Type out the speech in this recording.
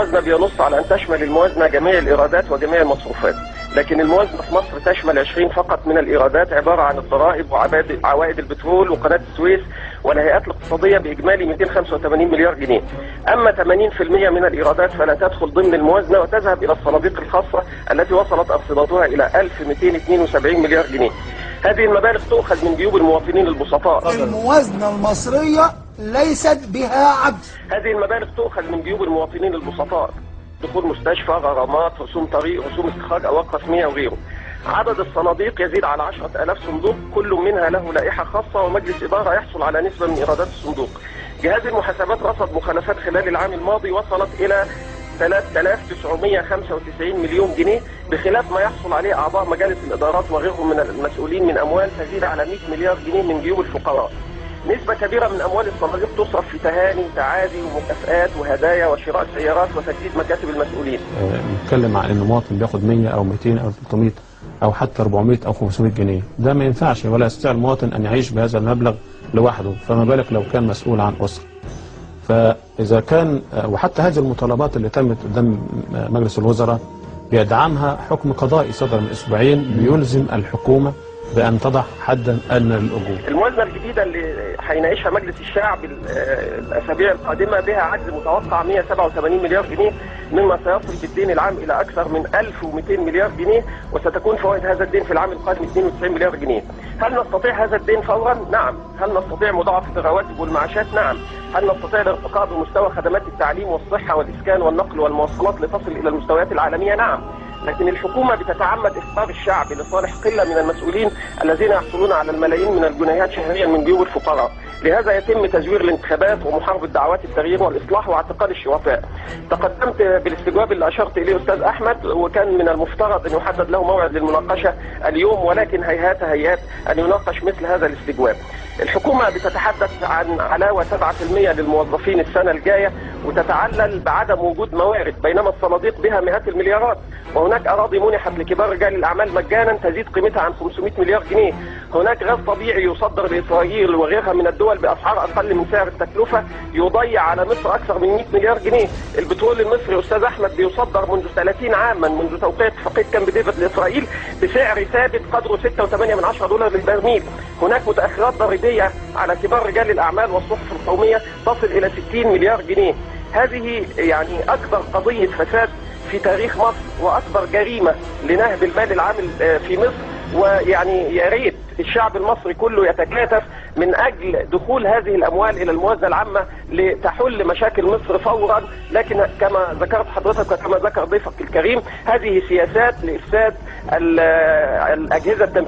الموازنة بينص على أن تشمل الموازنة جميع الإيرادات وجميع المصروفات، لكن الموازنة في مصر تشمل 20 فقط من الإيرادات، عبارة عن الضرائب وعوائد البترول وقناة السويس والهيئات الاقتصادية بإجمالي 285 مليار جنيه. أما 80% من الإيرادات فلا تدخل ضمن الموازنة وتذهب إلى الصناديق الخاصة التي وصلت أرصدتها إلى 1272 مليار جنيه. هذه المبالغ تؤخذ من جيوب المواطنين البسطاء. الموازنة المصرية ليست بها عجز. هذه المبالغ تؤخذ من جيوب المواطنين البسطاء، دخول مستشفى، غرامات، رسوم طريق، رسوم استخراج اوراق رسميه وغيره. عدد الصناديق يزيد على 10,000 صندوق، كل منها له لائحه خاصه ومجلس اداره يحصل على نسبه من ايرادات الصندوق. جهاز المحاسبات رصد مخالفات خلال العام الماضي وصلت الى 3995 مليون جنيه، بخلاف ما يحصل عليه اعضاء مجالس الادارات وغيرهم من المسؤولين من اموال تزيد على 100 مليار جنيه من جيوب الفقراء. نسبة كبيرة من أموال الصناديق تصرف في تهاني وتعازي ومكافآت وهدايا وشراء سيارات وتجديد مكاتب المسؤولين. نتكلم عن إن مواطن بياخد 100 أو 200 أو 300 أو حتى 400 أو 500 جنيه، ده ما ينفعش ولا يستطيع المواطن أن يعيش بهذا المبلغ لوحده، فما بالك لو كان مسؤول عن أسرة. فإذا كان وحتى هذه المطالبات اللي تمت قدام مجلس الوزراء بيدعمها حكم قضائي صدر من أسبوعين بيلزم الحكومة بأن تضع حدا أدنى للأجور. الموازنة الجديدة اللي هيناقشها مجلس الشعب الأسابيع القادمة بها عجز متوقع 187 مليار جنيه، مما سيصل بالدين العام إلى أكثر من 1200 مليار جنيه، وستكون فوائد هذا الدين في العام القادم 92 مليار جنيه. هل نستطيع هذا الدين فورا؟ نعم. هل نستطيع مضاعفة الرواتب والمعاشات؟ نعم. هل نستطيع الارتقاء بمستوى خدمات التعليم والصحة والإسكان والنقل والمواصلات لتصل إلى المستويات العالمية؟ نعم. لكن الحكومة بتتعمد إفقار الشعب لصالح قلة من المسؤولين الذين يحصلون على الملايين من الجنيهات شهريا من جيوب الفقراء. لهذا يتم تزوير الانتخابات ومحاربة دعوات التغيير والإصلاح واعتقال الشرفاء. تقدمت بالاستجواب اللي أشرت إليه أستاذ أحمد، وكان من المفترض أن يحدد له موعد للمناقشة اليوم، ولكن هيهات أن يناقش مثل هذا الاستجواب. الحكومة بتتحدث عن علاوة 7% للموظفين السنة الجاية، وتتعلل بعدم وجود موارد، بينما الصناديق بها مئات المليارات، وهناك أراضي منحت لكبار رجال الأعمال مجانا تزيد قيمتها عن 500 مليار جنيه. هناك غاز طبيعي يصدر لإسرائيل وغيرها من الدول بأسعار أقل من سعر التكلفة يضيع على مصر أكثر من 100 مليار جنيه. البترول المصري أستاذ أحمد بيصدر منذ 30 عاما، منذ توقيع اتفاقية كامب ديفيد لإسرائيل، بسعر ثابت قدره $6.8 للبرميل. هناك متأخرات ضريبية على كبار رجال الأعمال والصحف القومية تصل إلى 60 مليار جنيه. هذه يعني أكبر قضية فساد في تاريخ مصر، وأكبر جريمة لنهب المال العام في مصر. ويعني يا ريت الشعب المصري كله يتكاتف من أجل دخول هذه الأموال إلى الموازنة العامة لتحل مشاكل مصر فورا. لكن كما ذكرت حضرتك وكما ذكر ضيفك الكريم، هذه سياسات لإفساد الأجهزة التنفيذية.